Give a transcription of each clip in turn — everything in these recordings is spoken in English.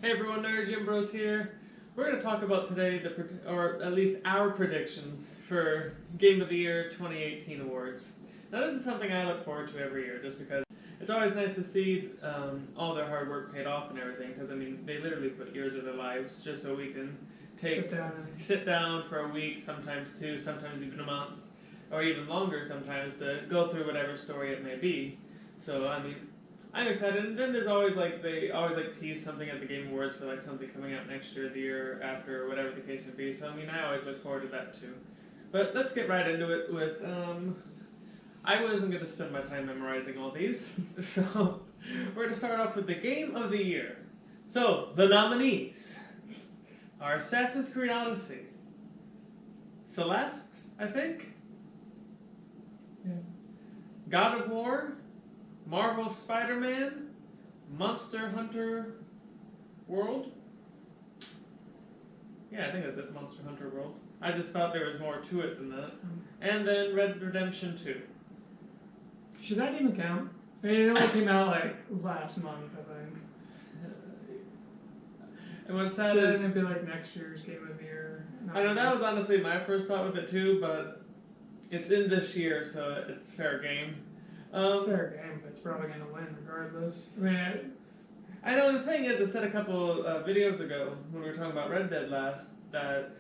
Hey everyone, Nerd Jim Bros here. We're going to talk about today, or at least our predictions for Game of the Year 2018 awards. Now this is something I look forward to every year just because it's always nice to see all their hard work paid off and everything because I mean they literally put years of their lives just so we can sit down for a week, sometimes two, sometimes even a month, or even longer sometimes to go through whatever story it may be. So I mean, I'm excited, and then there's always they always tease something at the Game Awards for something coming out next year, the year after, whatever the case may be. So I mean, I always look forward to that too. But let's get right into it with I wasn't going to spend my time memorizing all these, so we're going to start off with the Game of the Year. So the nominees are Assassin's Creed Odyssey, Celeste, I think, Yeah. God of War, Marvel's Spider-Man, Monster Hunter World. Yeah, I think that's it, Monster Hunter World. I just thought there was more to it than that. And then Red Dead Redemption 2. Should that even count? I mean, it only came out last month, I think. And what's sad Should is, it be next year's Game of the Year? I know that was honestly my first thought with it too, but it's in this year, so it's fair game. It's fair game, but it's probably going to win regardless. I mean, I know the thing is, I said a couple videos ago when we were talking about Red Dead last that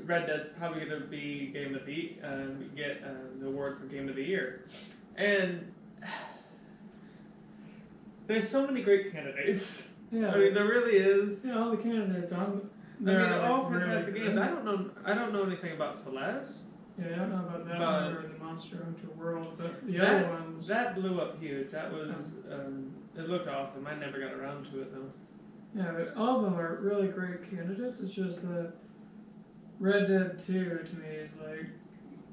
Red Dead's probably going to be Game of the get the award for Game of the Year, and there's so many great candidates. yeah. I mean, there really is. All the candidates on They're there are all really fantastic good. games. I don't know anything about Celeste. Yeah, I don't know about that But- one or the Monster Hunter World, but the other ones. That blew up huge. That was it looked awesome. I never got around to it though. Yeah, but all of them are really great candidates. It's just that Red Dead 2 to me is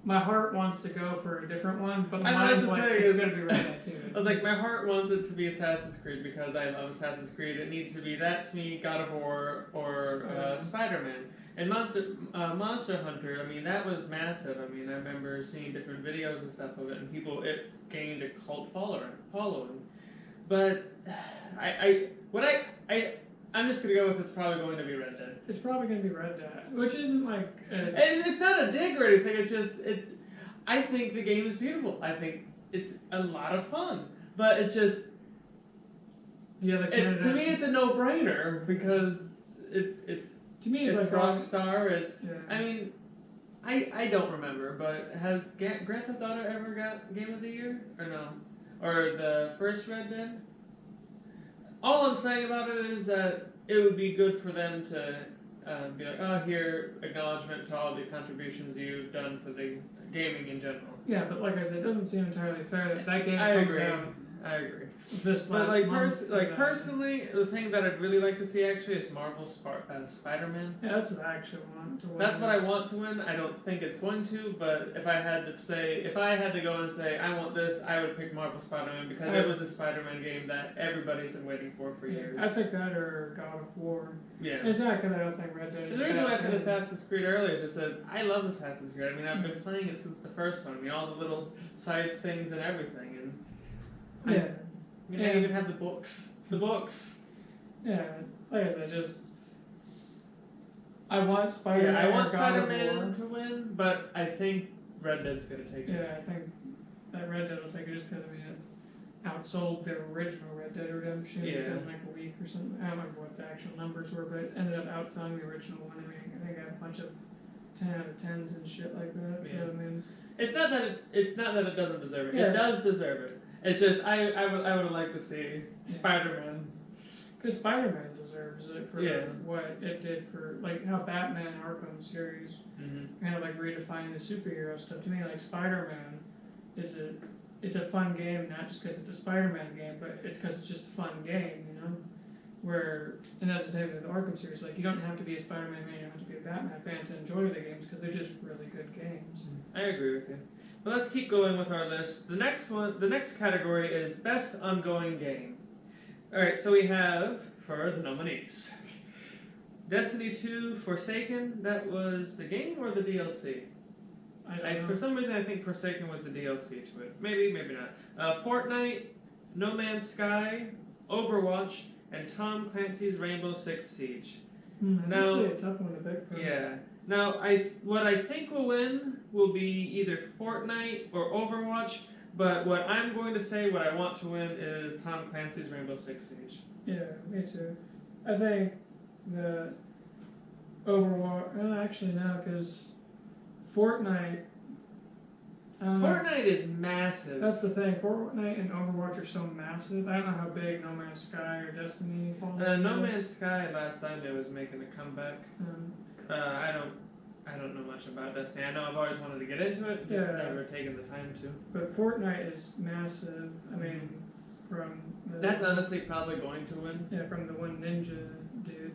my heart wants to go for a different one, but my I know mind's that's the thing it's is- going to be Red Dead 2. I was like, my heart wants it to be Assassin's Creed because I love Assassin's Creed. It needs to be that to me, God of War or Spider-Man. And Monster Hunter, I mean, that was massive. I mean, I remember seeing different videos and stuff of it, and it gained a cult following. But I'm just gonna go with it's probably going to be Red Dead. It's probably going to be Red Dead, which isn't It's not a dig or anything. I think the game is beautiful. I think it's a lot of fun. But it's just the other candidates. to me it's a no-brainer because it's to me it's Rockstar. It's Yeah. I mean I don't remember, but has Grand Theft Auto ever got Game of the Year or no? Or the first Red Dead? All I'm saying about it is that it would be good for them to be like, oh, here, acknowledgement to all the contributions you've done for the gaming in general. Yeah, but like I said, it doesn't seem entirely fair that game I comes agree. out I agree. this But last month. personally, the thing that I'd really like to see actually is Marvel's Spider-Man. Yeah, that's what I actually want to win. That's what I want to win. I don't think it's going to, but if I had to go and say I want this, I would pick Marvel Spider-Man because it was the Spider-Man game that everybody's been waiting for years. I think that or God of War. Yeah. It's not because I don't think Red Dead is The reason why I bad. said Assassin's Creed earlier is just says I love Assassin's Creed. I mean, I've been playing it since the first one. I mean, all the little side things and everything, and Yeah. I even have the books. The books. Yeah, like I said, I want Spider-Man. I want or God of Spider-Man War. to win, but I think Red Dead's gonna take it. Yeah, I think that Red Dead will take it just because it outsold the original Red Dead Redemption within a week or something. I don't remember what the actual numbers were, but it ended up outselling the original one. I mean, I think I had a bunch of 10 out of 10s and shit like that. So I mean, it's not that it doesn't deserve it. Yeah. It does deserve it. It's just I would like to see Spider-Man. because Spider-Man deserves it for Yeah. what it did for how Batman Arkham series kind of redefining the superhero stuff. To me, Spider-Man it's a fun game, not just because it's a Spider-Man game, but it's because it's just a fun game, you know. And that's the same with the Arkham series. You don't have to be a Spider-Man fan, you don't have to be a Batman fan to enjoy the games because they're just really good games. I agree with you. But let's keep going with our list. The next category is Best Ongoing Game. Alright, so we have, for the nominees, Destiny 2 Forsaken, that was the game or the DLC? I don't know. For some reason I think Forsaken was the DLC to it. Maybe, maybe not. Fortnite, No Man's Sky, Overwatch, and Tom Clancy's Rainbow Six Siege. That's Now- actually a tough one to pick from. Yeah. Now, what I think will win will be either Fortnite or Overwatch, but what I'm going to say what I want to win is Tom Clancy's Rainbow Six Siege. Yeah, me too. I think the Overwatch. Well, actually, no, because Fortnite. I don't know. Fortnite is massive. That's the thing. Fortnite and Overwatch are so massive. I don't know how big No Man's Sky or Destiny fall. No Man's Sky last I knew was making a comeback. I don't know much about Destiny. I know I've always wanted to get into it, just Yeah. never taken the time to. But Fortnite is massive. I mean, from the That's honestly probably going to win. from the one ninja dude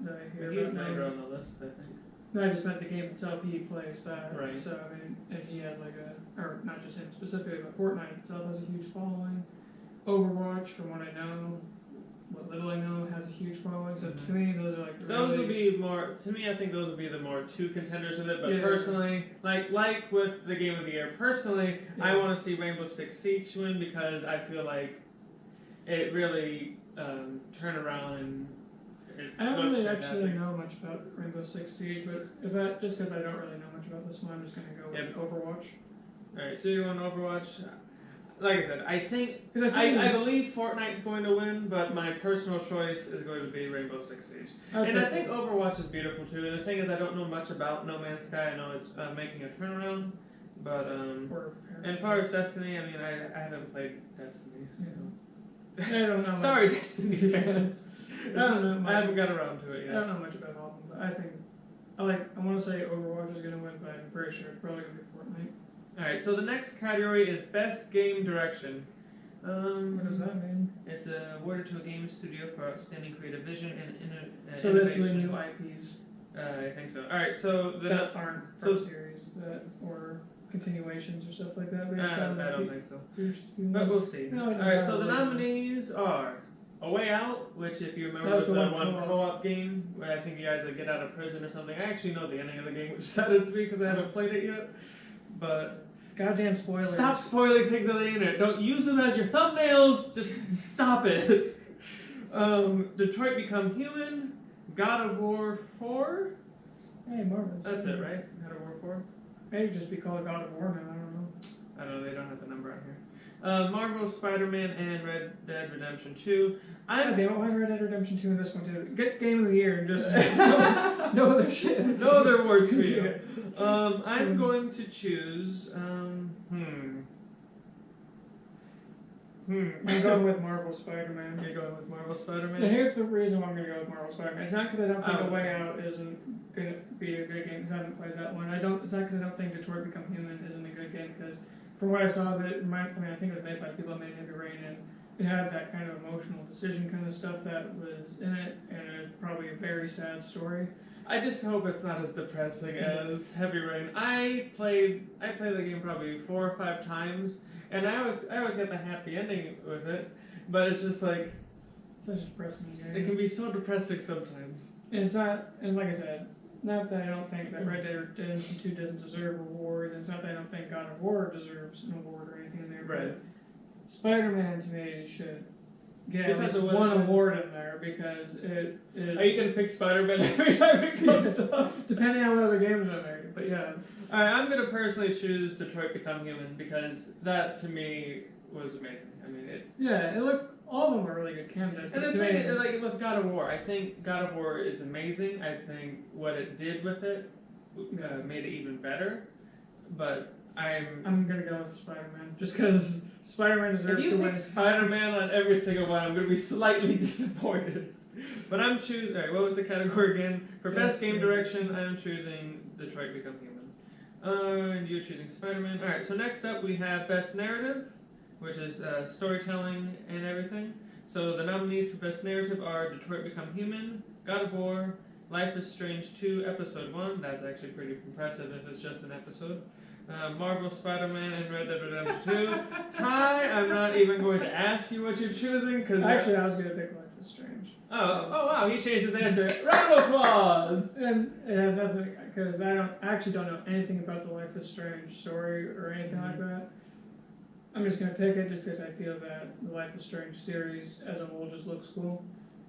that I hear He's about. later now. on the list, I think. No, I just meant the game itself. He plays that, Right. So I mean, and he has like or not just him specifically, but Fortnite itself has a huge following. Overwatch, from what I know, what little I know, has a huge following. So to me, those are like Those really, would be more. To me, I think those would be the more two contenders with it. But Yeah. personally, like with the Game of the Year, personally, I Yeah. want to see Rainbow Six Siege win because I feel like it really turned around and. It I don't looks really fantastic. actually know much about Rainbow Six Siege, but just because I don't really know much about this one, I'm just gonna go with Overwatch. Alright, so you're on Overwatch. Like I said, I think Because I believe Fortnite's going to win, but my personal choice is going to be Rainbow Six Siege. And I think Overwatch is beautiful too. And the thing is, I don't know much about No Man's Sky. I know it's making a turnaround, but and as far as Destiny, I mean, I haven't played Destiny. So. I don't know. Much. Sorry, Destiny fans. I don't know much. I haven't got around to it I yet. don't know much about all of them, but I think I want to say Overwatch is gonna win, but I'm pretty sure it's probably gonna be Fortnite. Alright, so the next category is Best Game Direction. What does that mean? It's awarded to a game studio for outstanding creative vision and So basically innovation. new IPs I think so. Alright, so that aren't from series or continuations or stuff like that. I Based on don't think so. first few But ones. we'll see. No, I don't Alright, know. so the nominees are A Way Out, which if you remember That was was the the one one co-op. co-op game where I think you guys get out of prison or something. I actually know the ending of the game, which saddens me because I haven't played it yet. But Goddamn spoilers. stop spoiling things on the internet. Don't use them as your thumbnails. Just stop it. Detroit Become Human, God of War 4. Hey, Marvel. That's it, right? God of War 4. Maybe just be called God of War now. I don't know. I don't know, they don't have the number on here. Marvel, Spider-Man, and Red Dead Redemption 2. God damn it, why is Red Dead Redemption 2 in this one too? Get Game of the Year and just no other shit. No other words for you. I'm going to choose. I'm going with Marvel Spider-Man. You're going with Marvel And Spider-Man? here's the reason why I'm going to go with Marvel Spider-Man. It's not because I don't think Oh, A Way Out isn't going to be a good game, because I haven't played that one. It's not because I don't think Detroit Become Human isn't a good game, because from what I saw of it, I think it was made by people that made Heavy Rain, and it had that kind of emotional decision kind of stuff that was in it, and probably a very sad story. I just hope it's not as depressing as Heavy Rain. I played the game probably 4 or 5 times, and I always get the happy ending with it, but it's just like Such a depressing it game. can be so depressing sometimes. And it's not, and like I said, not that I don't think that Red Dead Redemption 2 doesn't deserve an award, and it's not that I don't think God of War deserves an award or anything in there, Right. but Spider-Man to me should get at Because least of what one it- award in there, because it is... Are you gonna pick Spider-Man every time it comes up? Depending on what other games are there, but yeah. Alright, I'm gonna personally choose Detroit Become Human because that to me was amazing. I mean, All of them are really good candidates, and but the to thing me... is, like with God of War, I think God of War is amazing. I think what it did with it made it even better. But I'm gonna go with Spider-Man, just because Spider-Man if deserves you to pick win. Spider-Man on every single one, I'm gonna be slightly disappointed. But I'm choosing. Alright, what was the category again? For best game direction, I'm choosing Detroit Become Human. And you're choosing Spider-Man. Alright, so next up we have best narrative, which is storytelling and everything. So the nominees for best narrative are Detroit Become Human, God of War, Life is Strange 2, Episode 1. That's actually pretty impressive if it's just an episode. Marvel, Spider-Man, and Red Dead Redemption 2. Ty, I'm not even going to ask you what you're choosing because Actually, I was gonna pick Life is Strange. oh wow, he changed his answer. Round of applause. And it has nothing, because I actually don't know anything about the Life is Strange story or anything like that. I'm just gonna pick it just because I feel that the Life is Strange series as a whole just looks cool.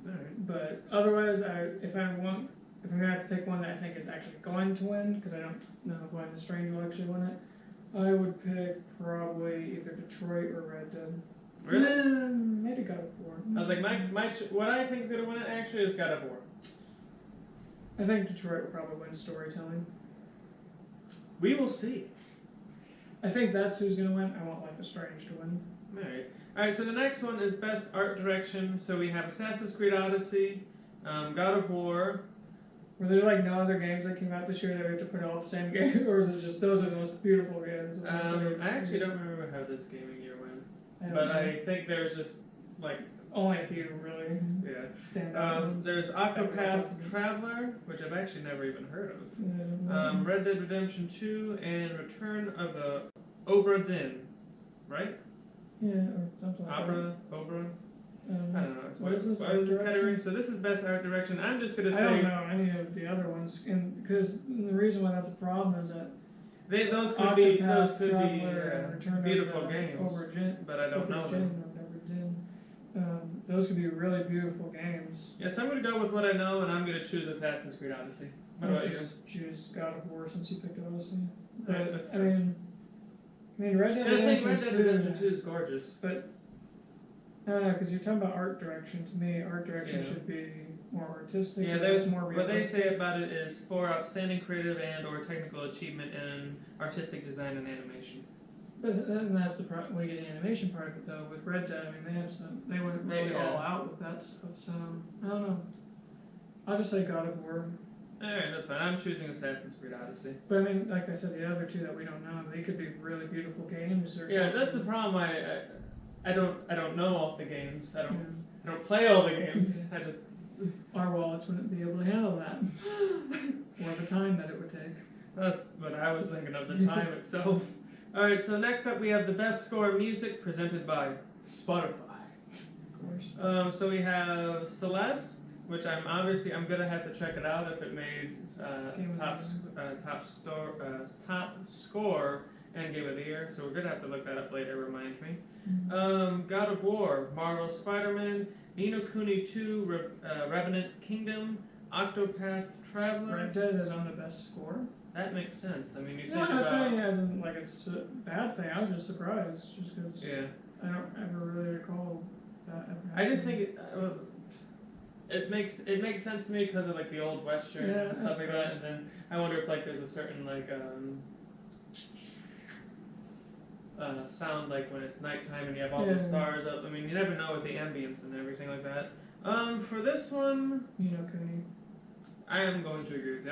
Alright. But otherwise, if I'm gonna have to pick one that I think is actually going to win, because I don't know if Life is Strange will actually win it, I would pick probably either Detroit or Red Dead. Really? Maybe God of War. I was like, what I think is gonna win it actually is God of War. I think Detroit will probably win storytelling. We will see. I think that's who's gonna win. I want Life is Strange to win. Alright, so the next one is Best Art Direction. So we have Assassin's Creed Odyssey, God of War. Were there like no other games that came out this year that we have to put all the same game, or is it just those are the most beautiful games? I actually don't remember how this gaming year went, but I think there's just like only a few really stand out. There's Octopath Traveler, which I've actually never even heard of. Yeah, Red Dead Redemption 2 and Return of the Obra Dinn, right? yeah, or something like Obra. I don't know. What is this? What is this category? So this is Best Art Direction. I'm just gonna I say don't know any of the other ones, and because the reason why that's a problem is that those could be Traveler and Return beautiful of the games, Obra but I don't know them. Those could be really beautiful games. Yes, I'm gonna go with what I know, and I'm gonna choose Assassin's Creed Odyssey. What I'll about you? just choose God of War since you picked Odyssey. Alright, But that's I mean, Red Dead And I think Redemption Red Dead Redemption 2 is gorgeous. But I don't know, because you're talking about art direction. To me, art direction Yeah. should be more artistic. Yeah, or there's more what they realistic. say about it is for outstanding creative and/or technical achievement in artistic design and animation. But and that's the when you get the animation part of it though. With Red Dead, I mean, they went really all out with that stuff. So I don't know. I'll just say God of War. Alright, that's fine. I'm choosing Assassin's Creed Odyssey. But I mean, like I said, the other two that we don't know, they could be really beautiful games. Or Yeah, something. that's the problem. I don't know all the games. I don't play all the games. I just Our wallets wouldn't be able to handle that, or the time that it would take. That's what I was thinking of, the time itself. Alright, so next up we have the best score music presented by Spotify. Of course. So we have Celeste, which I'm gonna have to check it out if it made top score and Game of the Year. So we're gonna have to look that up later. Remind me. God of War, Marvel Spider-Man, Ni no Kuni 2, Revenant Kingdom, Octopath Traveler. Red Dead is on the best score. That makes sense. I mean, you No, think I'm not about saying it as in like it's a bad thing. I was just surprised, just because I don't ever really recall that ever I just happening. think it makes sense to me because of like the old western and stuff like that. And then I wonder if like there's a certain like sound like when it's nighttime and you have all the stars up. I mean, you never know with the ambience and everything like that. For this one, Ni no Kuni. I am going to agree with you.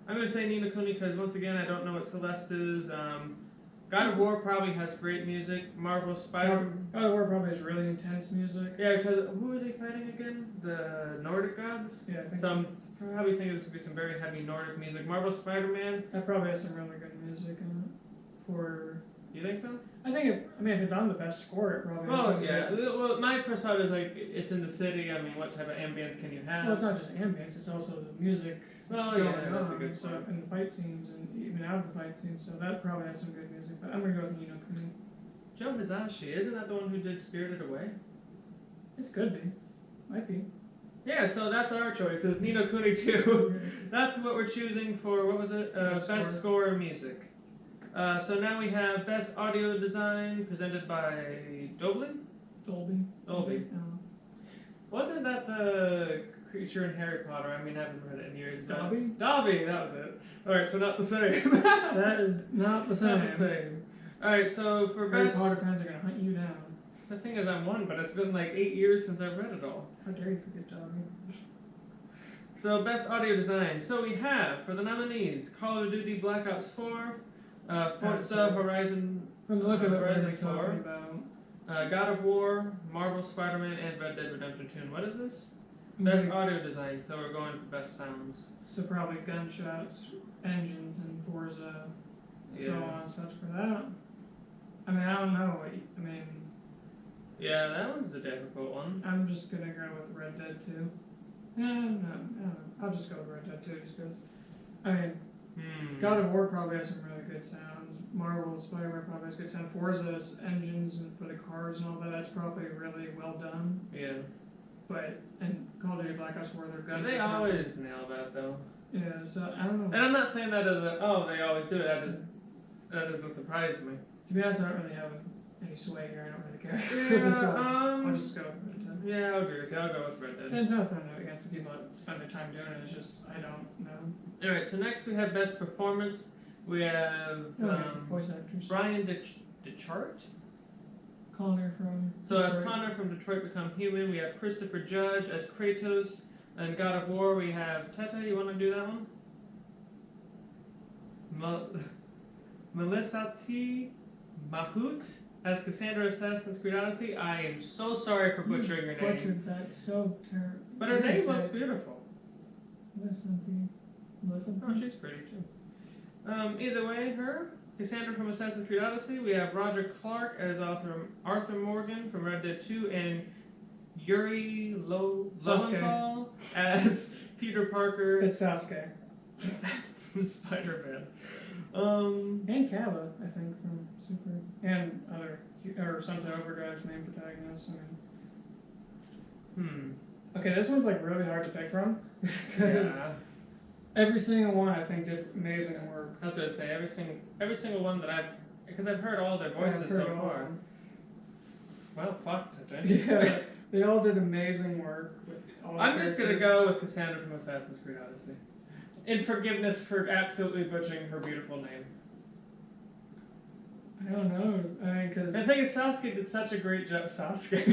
I'm gonna say Ni no Kuni because once again I don't know what Celeste is. God of War probably has great music. Marvel Spider-Man. God of War probably has really intense music. Yeah, because who are they fighting again? The Nordic gods? Yeah, I think so. I'm probably thinking this would be some very heavy Nordic music. Marvel Spider-Man. That probably has some really good music in it. You think so? I think if it's on the best score, it probably. Well, yeah. Well, my first thought is like it's in the city. I mean, what type of ambience can you have? Well, it's not just ambience; it's also the music. Well, going yeah, that's a good so, point. and the fight scenes, and even out of the fight scenes. So that probably has some good music. But I'm gonna go with Ni no Kuni. Joe Hisashi, isn't that the one who did Spirited Away? It could be, might be. Yeah, so that's our choice. Is Ni no Kuni 2. That's what we're choosing for. What was it? Best score music. So now we have Best Audio Design presented by Dolby. Dolby. Wasn't that the creature in Harry Potter? I mean, I haven't read it in years. Dobby? Dobby, that was it. Alright, so not the same. That is not the same. Not the same. Alright, so for Harry best... Potter fans are gonna hunt you down. The thing is, I'm one, but it's been like 8 years since I've read it all. How dare you forget Dobby? So, Best Audio Design. So we have, for the nominees, Call of Duty Black Ops 4, Forza Horizon... From the look of it, what are Horizon they 4, talking about? God of War, Marvel Spider-Man, and Red Dead Redemption 2. And what is this? Best audio design, so we're going for best sounds. So probably gunshots, engines, and Forza, so Yeah. on and such for that. I mean, I don't know. Yeah, that one's the difficult one. I'm just gonna go with Red Dead 2. No, I don't know. I'll just go with Red Dead 2 just because. I mean, God of War probably has some really good sounds. Marvel Spider-Man probably has good sound. Forza's engines and for the cars and all that, that's probably really well done. Yeah. but in Call of Duty Black Ops 4, their guns. They are always nail that though. Yeah, so I don't know. And I'm not saying that as they always do it. That doesn't surprise me. To be honest, I don't really have any sway here. I don't really care. Yeah, So I'll just go with Red Dead. Yeah, I'll agree with you. I'll go with Red And Dead. it's nothing against the people that spend their time doing it. It's just I don't know. All right. So next we have best performance. We have Voice actors. Brian DeChart. Connor from. So as Detroit. Connor from Detroit Become Human, we have Christopher Judge as Kratos. And God of War, we have Teta. You want to do that one? Melissa T. Mahout as Cassandra Assassin's Creed Odyssey. I am so sorry for butchering your name. Butchered that so terrible. But her name looks beautiful. Melissa. Oh, she's pretty too. Either way, her. Cassandra from Assassin's Creed Odyssey. We have Roger Clark as Arthur Morgan from Red Dead 2 and Yuri Lowenthal as Peter Parker It's Sasuke. from Spider-Man. And Kava, I think, from Super. And or Sunset Overdrive's main protagonist. Okay, this one's like really hard to pick from. Because Yeah. every single one I think did amazing work. I was gonna say every single one that because I've heard all their voices I've heard so all of far. them. Well, fucked, I think. Yeah, they all did amazing work with all the I'm just gonna characters. go with Cassandra from Assassin's Creed Odyssey. In forgiveness for absolutely butchering her beautiful name. I don't know. I mean, because The thing is, Sasuke did such a great job. Sasuke,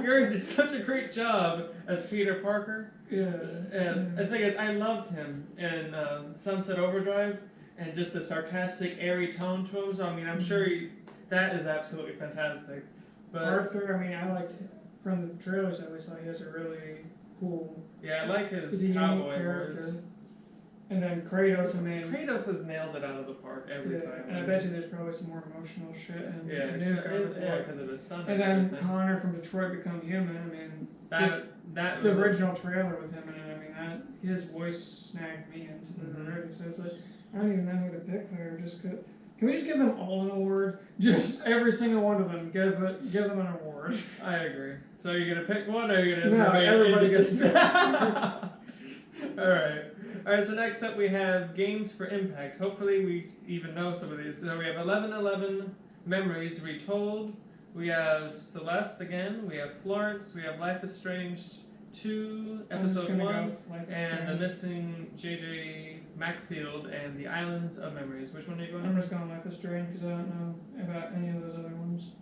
you did such a great job as Peter Parker. yeah, And the thing is, I loved him in Sunset Overdrive, and just the sarcastic, airy tone to him. So I mean, I'm sure that is absolutely fantastic. But Arthur. I mean, I liked from the trailers at least. He has a really cool. yeah, I like He's his a unique cowboy character. voice. And then Kratos. I mean, Kratos has nailed it out of the park every yeah, time. and I bet you there's probably some more emotional shit in Yeah, the new God of War. because of his son. And then everything. Connor from Detroit Become Human. I mean, just that the was original trailer with him in it. I mean, that his voice snagged me into it already. So it's like I don't even know who to pick there. Can we just give them all an award? Just every single one of them. Give them an award. I agree. So are you gonna pick one, or are you gonna? No, everybody gets. All right. So next up we have Games for Impact. Hopefully we even know some of these. So we have 1111 Memories Retold. We have Celeste again. We have Florence. We have Life is Strange 2, I'm just Episode gonna 1, go with Life is and The Strange. Missing J.J. Macfield and The Islands of Memories. Which one are you going I'm with? just going Life is Strange because I don't know about any of those other ones.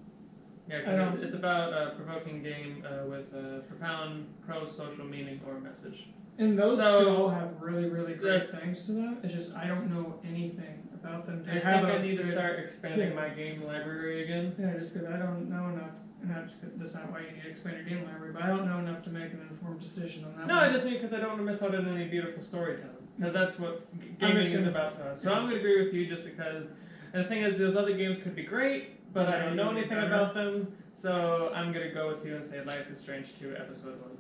Yeah, I don't- because it's about a provoking game with a profound pro-social meaning or message. And those So, could all have really, really great that's- things to them. It's just I don't know anything about them. I think I need to start expanding my game library again. Yeah, just because I don't know enough. That's not why you need to expand your game library, but I don't know enough to make an informed decision on that No, one. I just mean because I don't want to miss out on any beautiful storytelling. Because that's what I'm gaming just is gonna- about to us. So I'm going to agree with you just because. And the thing is, those other games could be great, but I don't know anything about them. So I'm going to go with you and say Life is Strange 2, Episode 1.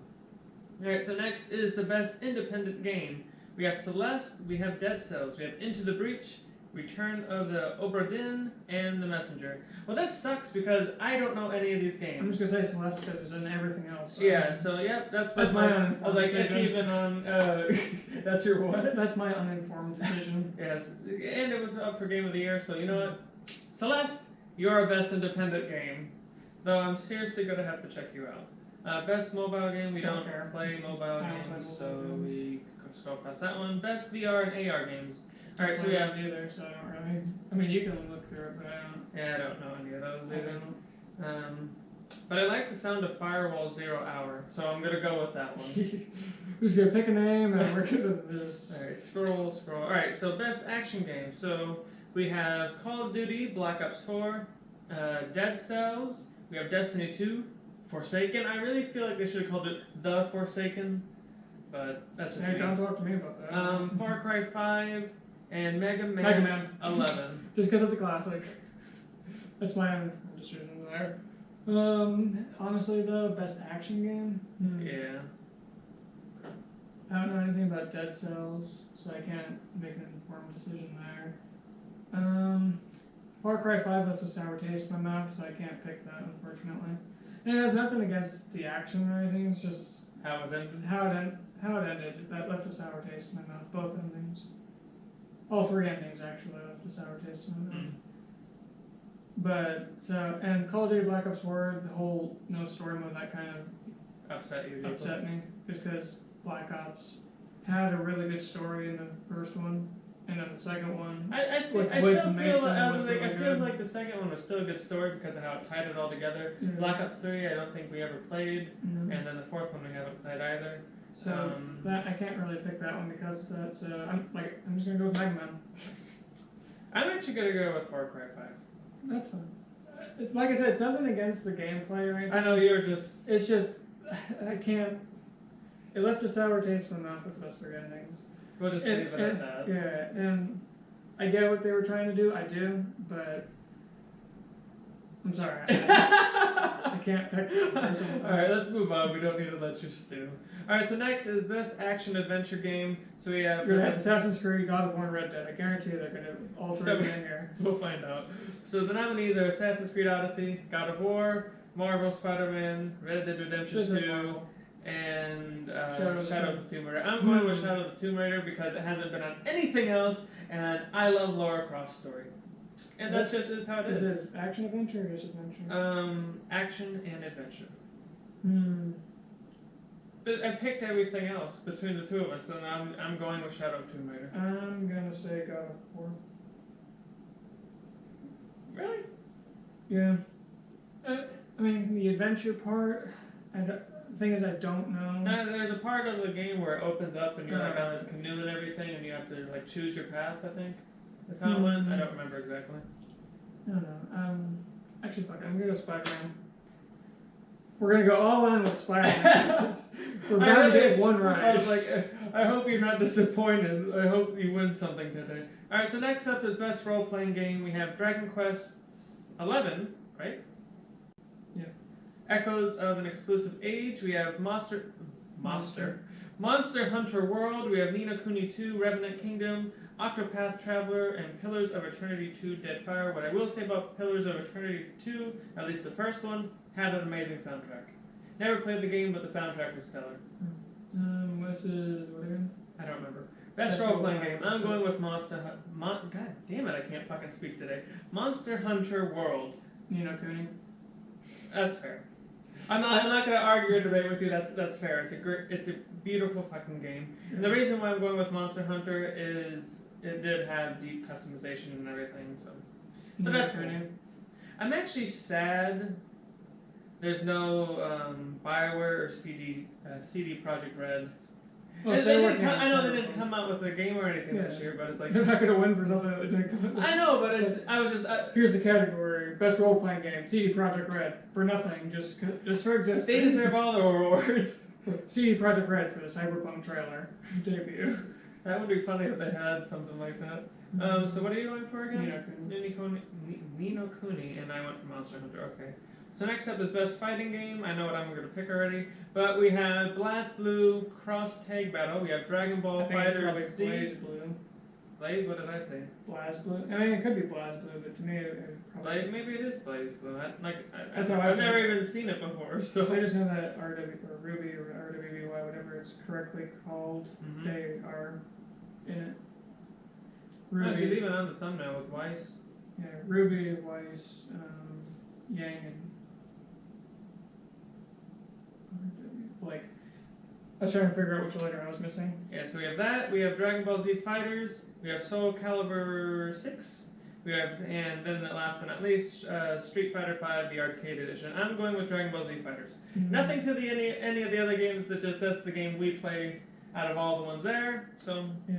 Alright, so next is the best independent game. We have Celeste, we have Dead Cells, we have Into the Breach, Return of the Obra Dinn, and The Messenger. Well, this sucks because I don't know any of these games. I'm just gonna say Celeste because it's in everything else. So Yeah, so yep, that's my I uninformed was like, it's decision. even on. That's your what? That's my uninformed decision. Yes, and it was up for Game of the Year, so you know what? Celeste, you're our best independent game. Though I'm seriously gonna have to check you out. Best mobile game, we Don't don't care. play mobile I don't play games, mobile so games. we scroll past that one. Best VR and AR games. Alright, so I we don't have. play those either, so I don't really. I mean, you can look through it, but I don't. Yeah, I don't know any of those I either. don't. But I like the sound of Firewall 0 Hour, so I'm gonna go with that one. We're just gonna pick a name and we're gonna do this. Alright, scroll. Alright, so best action game. So we have Call of Duty, Black Ops 4, Dead Cells, we have Destiny 2, Forsaken. I really feel like they should have called it The Forsaken, but that's just Hey, me. don't talk to me about that. Far Cry 5, and Mega Man, Mega Man. 11. Just because it's a classic. That's my uninformed decision there. Honestly, the best action game. Yeah. I don't know anything about Dead Cells, so I can't make an informed decision there. Far Cry 5 left a sour taste in my mouth, so I can't pick that, unfortunately. And it has nothing against the action or anything. It's just How it ended. how it ended. That left a sour taste in my mouth. Both endings. All three endings actually left a sour taste in my mouth. But so and Call of Duty Black Ops 4, the whole no story mode, that kind of Upset you. People. upset me, just because Black Ops had a really good story in the first one, and then the second one. I With still Woods feel Mason like, I was was like, I really feel good. like the second one was still a good story because of how it tied it all together. Yeah. Black Ops 3, I don't think we ever played, Mhm. and then the fourth one we haven't played either. So that I can't really pick that one because of that. So I'm just gonna go with Mega Man. I'm actually gonna go with Far Cry 5. That's fine. Like I said, it's nothing against the gameplay or anything. I know you're just. It's just I can't. It left a sour taste in my mouth with those three endings. We'll just leave it at that. Yeah, and I get what they were trying to do. I do, but I'm sorry. I can't pick. Alright, let's move on. We don't need to let you stew. Alright, so next is Best Action Adventure Game. So we have. You're gonna have Assassin's Creed, God of War, and Red Dead. I guarantee they're gonna all three be in here. We'll find out. So the nominees are Assassin's Creed Odyssey, God of War, Marvel Spider-Man, Red Dead Redemption Just like 2, Marvel. and Shadow of the of the Tomb Raider. I'm going with Shadow of the Tomb Raider because it hasn't been on anything else, and I love Lara Croft's story. And that's just is how it Is is. it action adventure or just adventure? Action and adventure. Hmm. But I picked everything else between the two of us, and I'm going with Shadow of Tomb Raider. I'm gonna say God of War. Really? Yeah. I mean, the adventure part. The thing is, I don't know. There's a part of the game where it opens up and you're like on this canoe and everything, and you have to like choose your path. I think that's how it went. I don't remember exactly. I don't know. Actually, fuck it. I'm gonna go Spider-Man. We're gonna go all in with Spider-Man. We're bound to get one right. I was like, I hope you're not disappointed. I hope you win something today. All right. So next up is best role-playing game. We have Dragon Quest 11, right? Yeah. Echoes of an Exclusive Age. We have Monster Hunter World. We have Ni no Kuni 2, Revenant Kingdom, Octopath Traveler, and Pillars of Eternity 2, Dead Fire. What I will say about Pillars of Eternity 2, at least the first one, had an amazing soundtrack. Never played the game, but the soundtrack was stellar. This is what again? I don't remember. Best Best role-playing role-playing game. I'm game. going with God damn it, I can't fucking speak today. Monster Hunter World. Ni no Kuni. That's fair. I'm not gonna argue or debate with you. That's fair. It's a beautiful fucking game. And the reason why I'm going with Monster Hunter is it did have deep customization and everything. So, but that's cool. I'm actually sad. There's no BioWare or CD Projekt Red. Well, And they're they working didn't on I know they several. didn't come out with a game or anything this Yeah. year, but it's like They're not gonna win for something that didn't come. I know, but I was just Here's the category: best role-playing game. CD Projekt Red for nothing, just for existing. they deserve all the awards. CD Projekt Red for the Cyberpunk trailer debut. That would be funny if they had something like that. So what are you going for again? Ni no Kuni, and I went for Monster Hunter. Okay. So next up is Best Fighting Game. I know what I'm going to pick already. But we have Blast Blue Cross Tag Battle. We have Dragon Ball I think it's probably Fighters Z. Blaze Blue. Blaze? What did I say? Blaze Blue. I mean, it could be Blaze Blue, but to me, it probably. Like, maybe it is Blaze Blue. That's how I I've never think. even seen it before, so. I just know that RW or Ruby or RWBY, whatever it's correctly called, Mhm. they are in it. No, she's Ruby, even on the thumbnail with Weiss. yeah, Ruby, Weiss, Yang, and Blake. I was trying to figure out which letter I was missing. Yeah, so we have that. We have Dragon Ball Z Fighters. We have Soul Calibur 6. We have, and then last but not least, Street Fighter 5, the arcade edition. I'm going with Dragon Ball Z Fighters. Nothing to any of the other games. That just that's the game we play out of all the ones there. So Yeah,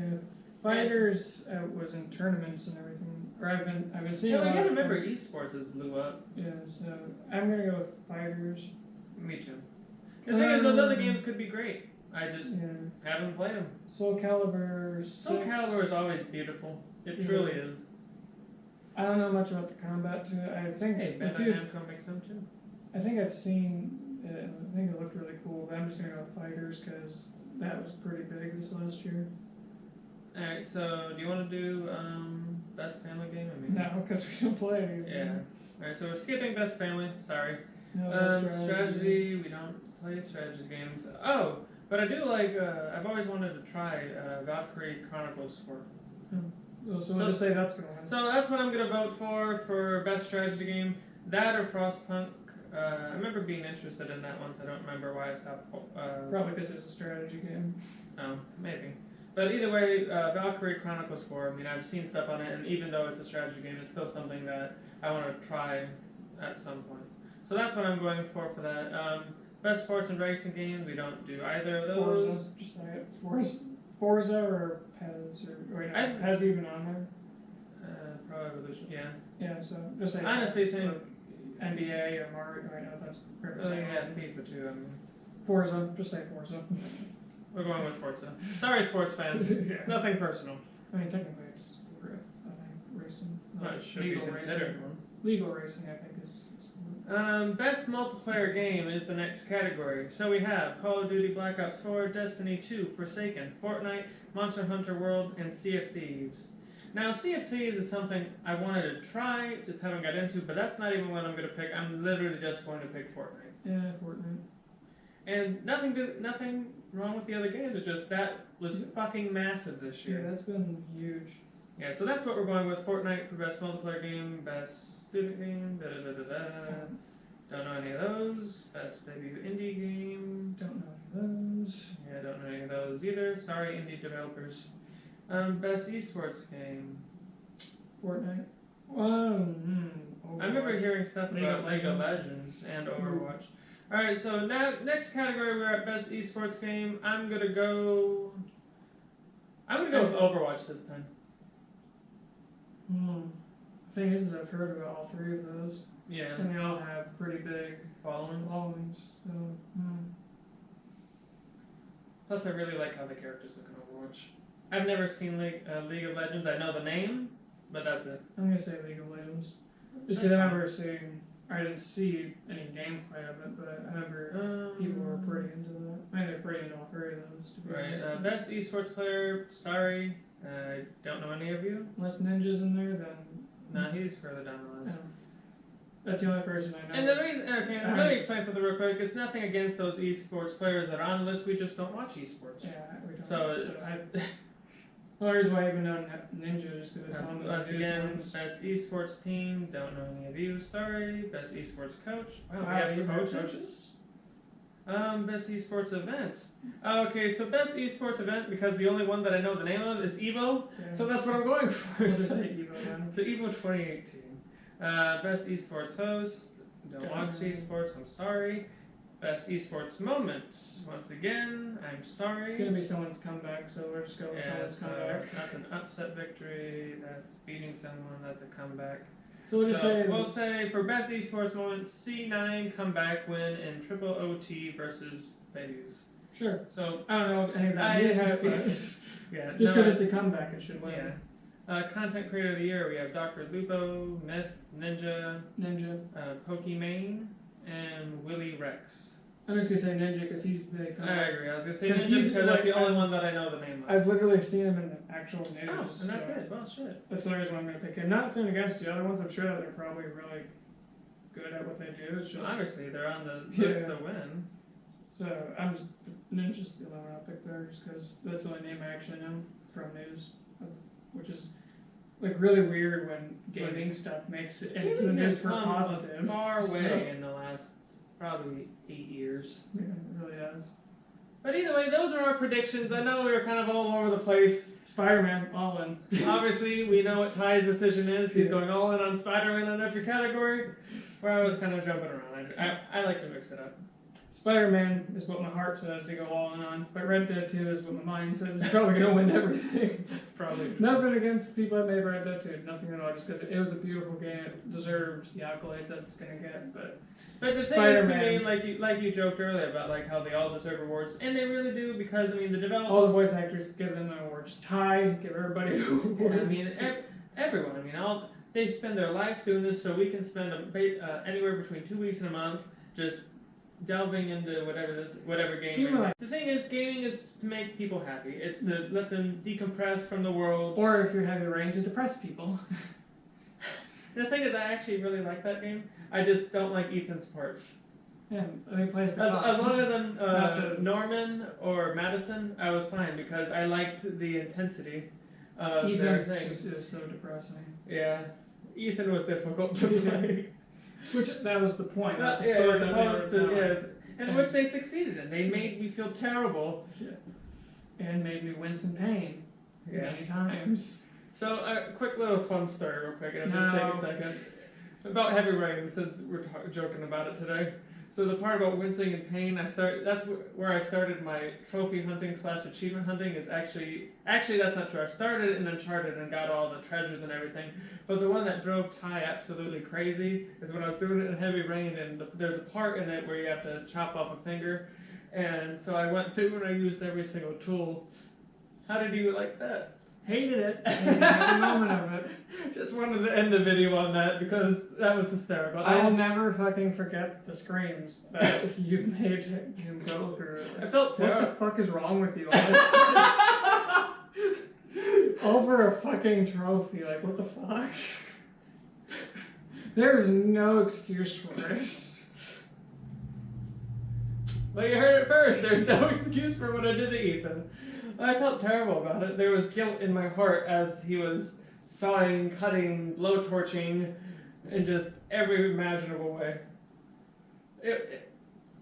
Fighters was in tournaments and everything. Or I've been seeing. yeah, we a lot gotta of remember them. esports has blew up. Yeah, so I'm gonna go with Fighters. Me too. The thing is, those other games could be great. I just Yeah, haven't played them. Soul Calibur 6. Soul Calibur is always beautiful. It Yeah. truly is. I don't know much about the combat to it. I think Hey, if Bandai you, Namco makes them too. I think I've seen it. I think it looked really cool. But I'm just gonna go with Fighters because that was pretty big this last year. Alright, so do you want to do best family game? I mean, No, because we don't play any of yeah. them. Alright, so we're skipping best family. Sorry. No, Strategy, we don't play strategy games. Oh, but I do like, I've always wanted to try Valkyrie Chronicles 4. So we'll just say that's gonna win. So that's what I'm going to vote for best strategy game. That or Frostpunk. I remember being interested in that once. I don't remember why I stopped. Probably because it's a strategy game. Oh, maybe. But either way, Valkyrie Chronicles 4, I mean, I've seen stuff on it, and even though it's a strategy game, it's still something that I want to try at some point. So that's what I'm going for that. Best sports and racing games, we don't do either of those. Forza, just say it. Forza or Pez, or wait, is Pez even on there? Pro Evolution, yeah. Yeah, so just say Honestly, Pez, think. or NBA or Mario, right now that's pretty much Yeah, FIFA too, I mean. Forza, just say Forza. We're going with Forza. Sorry, sports fans. Yeah. It's nothing personal. I mean, technically it's sport, I think, racing. Well, it should be considered racing. one. Legal racing, I think, is Best multiplayer game is the next category. So we have Call of Duty Black Ops 4, Destiny 2, Forsaken, Fortnite, Monster Hunter World, and Sea of Thieves. Now, Sea of Thieves is something I wanted to try, just haven't got into, but that's not even what I'm going to pick. I'm literally just going to pick Fortnite. Yeah, Fortnite. And nothing wrong with the other games, it's just that was fucking massive this year. Yeah, that's been huge. Yeah, so that's what we're going with. Fortnite for best multiplayer game, best student game, Don't know any of those. Best debut indie game. Don't know any of those. Yeah, don't know any of those either. Sorry, indie developers. Best esports game. Fortnite. I remember hearing stuff League about of League of Legends. Legends and Overwatch. Alright, so now next category we're at best esports game. I'm gonna go with Overwatch this time. The thing is, I've heard about all three of those, Yeah. and they all have pretty big Followings. followings. So, Plus, I really like how the characters look in Overwatch. I've never seen League of Legends. I know the name, but that's it. I'm gonna say League of Legends, just because That's I remember seeing. I didn't see any gameplay of it, but I remember people were pretty into that. I think they're pretty into all three of those. To be Right. honest. Best esports player. Sorry, I don't know any of you. Unless Ninja's in there, then No, he's further down the list. that's the only person I know. And the reason, okay, let me explain something real quick. It's nothing against those esports players that are on the list. We just don't watch esports. Yeah, we don't. So it's Well, the reason why I even know Ninja is because it's on the once news again, lines. best esports team. Don't know any of you. Sorry. Best esports coach. Wow, we Wow, have you have coaches. Best esports event. Okay, so best esports event because the only one that I know the name of is Evo. Yeah. So that's what I'm going for. We'll just say Evo then. So Evo 2018. Best esports host. Don't watch esports. I'm sorry. Best esports moments. Once again, I'm It's sorry. gonna be someone's comeback, so we're just going with someone's comeback. That's an upset victory. That's beating someone. That's a comeback. So we'll just say we'll say for best esports moments, C9 comeback win in triple OT versus FaZe. sure. So I don't know what any of that I means, have but yeah. just no, because it's a comeback, it should win. yeah. Content creator of the year, we have Dr. Lupo, Myth, Ninja, Ninja. Pokimane, and Willy Rex. I'm just gonna say Ninja because he's the I comeback. agree. I was gonna say 'Cause Ninja he's, because that's the like, only one that I know the name of. I've literally seen him in the actual news. and that's so it. Well, shit. That's the reason why I'm gonna pick him. Nothing against the other ones. I'm sure that they're probably really good at what they do. It's just Obviously, they're on the Yeah. list to win. so I'm just Ninja's the only one I'll pick there, just because that's the only name I actually know from news, which is like really weird when gaming stuff makes it into the Gaming news has for come positive. a far So- way in the last probably 8 years. Yeah, it really has. But either way, those are our predictions. I know we were kind of all over the place. Spider-Man, all in. Obviously, we know what Ty's decision is. He's Yeah. going all in on Spider-Man on every category. Where I was kind of jumping around. I like to mix it up. Spider-Man is what my heart says to go all in on, but Red Dead 2 is what my mind says is probably gonna win everything. Probably. Nothing against the people that made Red Dead 2, nothing at all, just because it was a beautiful game, it deserves the accolades that it's gonna get, but But the thing is to Spider-Man. me, like you joked earlier about like how they all deserve awards, and they really do because I mean the developers. all the voice actors give them an award. Just Ty, give everybody an award. I mean everyone. I mean they spend their lives doing this, so we can spend anywhere between 2 weeks and a month just delving into whatever game. Even like- The thing is, gaming is to make people happy. It's to let them decompress from the world. Or if you're heavy rain, to depress people. The thing is, I actually really like that game. I just don't like Ethan's parts. Yeah, I mean, plays the As long as I'm Not the- Norman or Madison, I was fine because I liked the intensity of their Ethan's thing. just, it was so depressing. Yeah, Ethan was difficult to play. Which, that was the point. That was the Yeah, story as that they opposed to, were telling. yes, and which they succeeded in. They made me feel terrible. And made me wince in pain many times. So a quick little fun story, real quick. It'll just No. take a second about Heavy Rain, since we're joking about it today. So the part about wincing in pain, that's where I started my trophy hunting / achievement hunting. Is actually that's not true. I started in Uncharted and got all the treasures and everything. But the one that drove Ty absolutely crazy is when I was doing it in Heavy Rain, and there's a part in it where you have to chop off a finger. And so I went through and I used every single tool. How did you like that? Hated it. Hated every moment of it. Just wanted to end the video on that because that was hysterical. I will never fucking forget the screams that you made him go through. I felt What the terrible. fuck is wrong with you? Honestly? Over a fucking trophy, like what the fuck? There's no excuse for it. Well, you heard it first. There's no excuse for what I did to Ethan. I felt terrible about it. There was guilt in my heart as he was sawing, cutting, blowtorching, in just every imaginable way.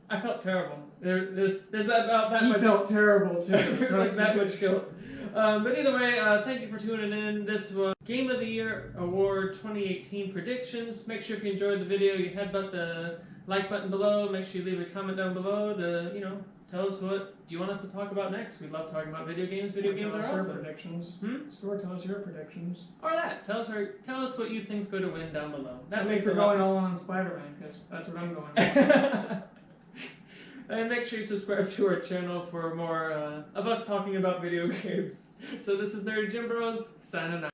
I felt terrible. There's about that He much. felt terrible too. There's like trust that me. much guilt. But either way, thank you for tuning in. This was Game of the Year Award 2018 predictions. Make sure if you enjoyed the video, you headbutt the like button below. Make sure you leave a comment down below to, tell us what you want us to talk about next. We love talking about video games. Video games are Tell us your awesome. predictions. Hmm? Store, tell us your predictions. Or that. Tell us what you think's going to win down below. That makes We're a lot. going all in on Spider-Man because that's what I'm going with. And make sure you subscribe to our channel for more of us talking about video games. So this is Nerdy Jim Bros, signing out.